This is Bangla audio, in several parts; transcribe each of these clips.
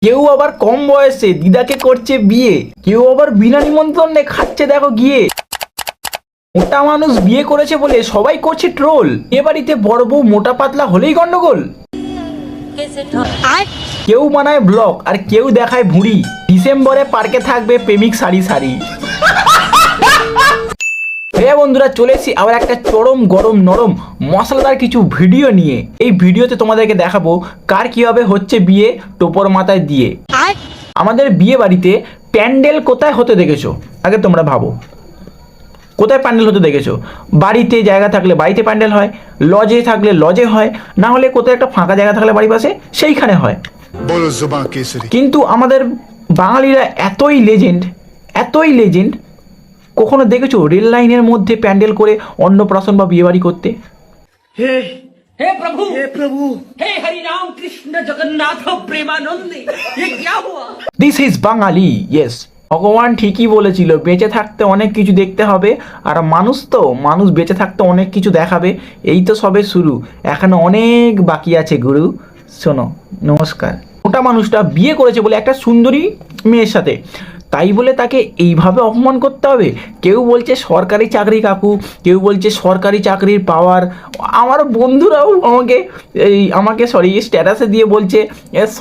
কেউ আবার কম বয়সে দিদাকে করছে বিয়ে, কেউ আবার বিনা নিমন্ত্রণে খাচ্ছে দেখো গিয়ে। মোটা মানুষ বিয়ে করেছে বলে সবাই করছে ট্রোল, এ বাড়িতে বড় বউ মোটা পাতলা হলেই গন্ডগোল। কেউ বানায় ব্লগ আর কেউ দেখায় ভুঁড়ি, ডিসেম্বরে পার্কে থাকবে প্রেমিক সারি সারি। হ্যাঁ বন্ধুরা, চলে এসেছি আবার একটা চরম গরম নরম মশলাদার কিছু ভিডিও নিয়ে। এই ভিডিওতে তোমাদেরকে দেখাবো কার কিভাবে হচ্ছে বিয়ে টোপর মাথায় দিয়ে। আমাদের বিয়ে বাড়িতে প্যান্ডেল কোথায় হতে দেখেছো? আগে তোমরা ভাবো, কোথায় প্যান্ডেল হতে দেখেছো? বাড়িতে জায়গা থাকলে বাড়িতে প্যান্ডেল হয়, লজে থাকলে লজে হয়, না হলে কোথায় একটা ফাঁকা জায়গা থাকলে বাড়ির পাশে সেইখানে হয়। কিন্তু আমাদের বাঙালিরা এতই লেজেন্ড, কখনো দেখেছো রেল লাইনের মধ্যে প্যান্ডেল করে অন্নপ্রাশন বা বিয়ে বাড়ি করতে? हे प्रभु हे हरि राम कृष्ण जगन्नाथ प्रेमानंद, ये क्या हुआ? This is Bangali. ইয়েস, ভগবান ঠিকই বলেছিল, বেঁচে থাকতে অনেক কিছু দেখতে হবে, আর মানুষ বেঁচে থাকতে অনেক কিছু দেখাবে। এই তো সবে শুরু, এখনো অনেক বাকি আছে গুরু। শোনো, নমস্কার। মোটা মানুষটা বিয়ে করেছে বলে একটা সুন্দরী মেয়ের সাথে, তাই বলে তাকে এইভাবে অপমান করতে হবে? কেউ বলছে সরকারি চাকরি কাকু, কেউ বলছে সরকারি চাকরির পাওয়ার। আমার বন্ধুরাও আমাকে স্ট্যাটাসে দিয়ে বলছে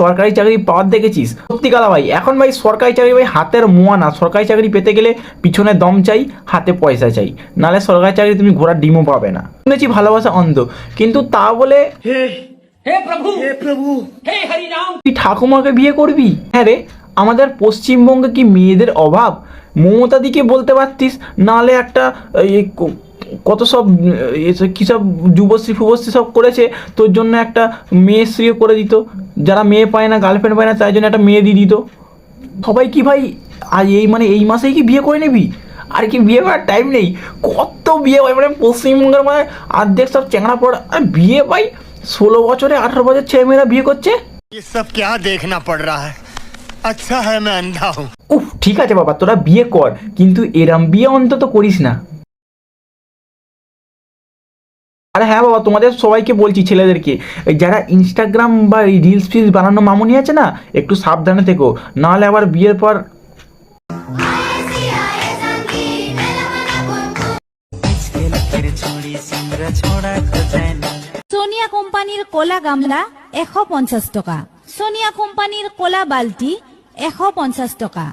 সরকারি চাকরির পাওয়ার দেখেছিস? সত্যি কথা ভাই, এখন ভাই সরকারি চাকরি ভাই হাতের মোয়া না। সরকারি চাকরি পেতে গেলে পিছনে দম চাই, হাতে পয়সা চাই, নাহলে সরকারি চাকরি তুমি ঘোড়ার ডিমও পাবে না। শুনেছি ভালোবাসা অন্ধ, কিন্তু তা বলে हे प्रभु हे हरि राम। তুই ঠাকুমাকে বিয়ে করবি? হ্যাঁ রে, আমাদের পশ্চিমবঙ্গে কি মেয়েদের অভাব? মমতাদিকে বলতে পারতিস, নাহলে একটা কত সব কী সব যুবশ্রী ফুবশ্রী সব করেছে, তোর জন্য একটা মেয়ে স্ত্রীও করে দিত। যারা মেয়ে পায় না, গার্লফ্রেন্ড পায় না, তাই জন্য একটা মেয়ে দিয়ে দিত। সবাই কি ভাই আজ এই মাসেই কি বিয়ে করে নিবি? আর কি বিয়ে করার টাইম নেই? কত বিয়ে হয়, মানে পশ্চিমবঙ্গের মানে অর্ধেক সব চ্যাংড়া পড়া। আর বিয়ে ভাই 16 বছরে 18 বছর ছেলেমেয়েরা বিয়ে করছে। ये सब क्या देखना पड़ रहा है? अच्छा है मैं अंधा हूँ। উফ, ঠিক আছে বাবা, তোরা বিয়ে কর, কিন্তু এরম বিয়ে অন্তত করিস না। আর হ্যাঁ বাবা, তোমাদের সবাইকে বলছি, ছেলেদেরকে, যারা ইনস্টাগ্রাম বা রিলস ফিলস বানানো মামুনি আছে না, একটু সাবধানে থেকো, নাহলে আবার বিয়ের পর সোনিয়া কোম্পানির কলা গামলা 150 টাকা, সোনিয়া কোম্পানির কলা বালতি 150 টাকা,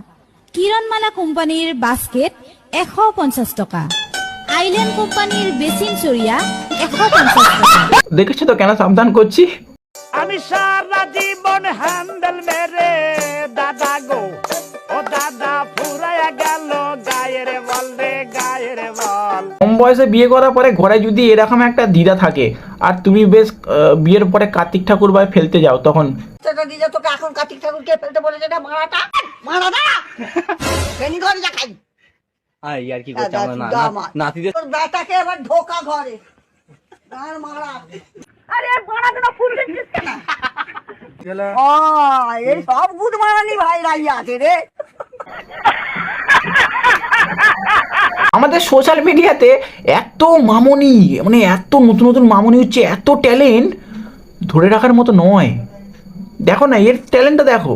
কিরণমালা কোম্পানির বাস্কেট 150 টাকা, আইল্যান্ড কোম্পানির বেসিন চড়িয়া 150 টাকা। দেখেছো তো কেন সাবধান করছি? আমি সারা জীবন হ্যান্ডেল মেরে দাদা গো, ও দাদা ফুরায়া গেল গায়ের বল রে, গায়ের বল। কম বয়সে বিয়ে করার পরে ঘরে যদি এরকম একটা দিদা থাকে, আর তুমি বেশ বিয়ের পরে কার্তিক ঠাকুর ভাই ফেলতে যাও, তখন সেটা দিদা তোকে এখন কার্তিক ঠাকুরকে ফেলতে বলেছে, এটা মারাটা ট্রেনিং করে যা খাই। আর ইয়ার কি করছে আমার নাতিদের তোর বেটাকে এবার ঢোকা ঘরে আর মারা। আরে মারাটা না ফুল দিচ্ছিস কেন? এই সব গুদ মারানি ভাই রাই আছে রে। আমাদের সোশ্যাল মিডিয়াতে এত মামনি, মানে এত নতুন মামনি হচ্ছে, এত ট্যালেন্ট ধরে রাখার মতো নয়। দেখো না এর ট্যালেন্টটা দেখো।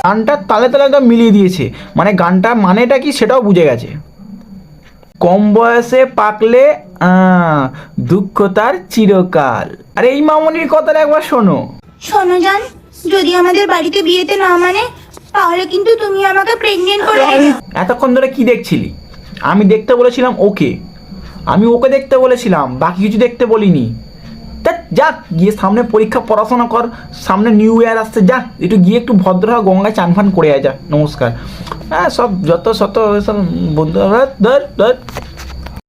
গানটা তালে তালে একদম মিলিয়ে দিয়েছে, মানে গানটা মানেটা কি সেটাও বুঝে গেছে। কম বয়সে পাকলে দুঃখ তার চিরকাল। আরে এই মামনির কথাটা একবার শোনো। শোনো জান, যদি আমাদের বাড়িতে বিয়েতে না মানে, তাহলে কিন্তু তুমি আমাকে প্রেগনেন্ট করে। এতক্ষণ ধরে কি দেখছিলি? আমি দেখতে বলেছিলাম ওকে, দেখতে বলেছিলাম, বাকি কিছু দেখতে বলিনি। তা যা গিয়ে সামনে পরীক্ষা, পড়াশোনা কর, সামনে নিউ ইয়ার আসছে, যা একটু গিয়ে একটু ভদ্র হওয়া, গঙ্গায় চান ফান করে যা। নমস্কার। হ্যাঁ, সব যত শত সব বন্ধু ধর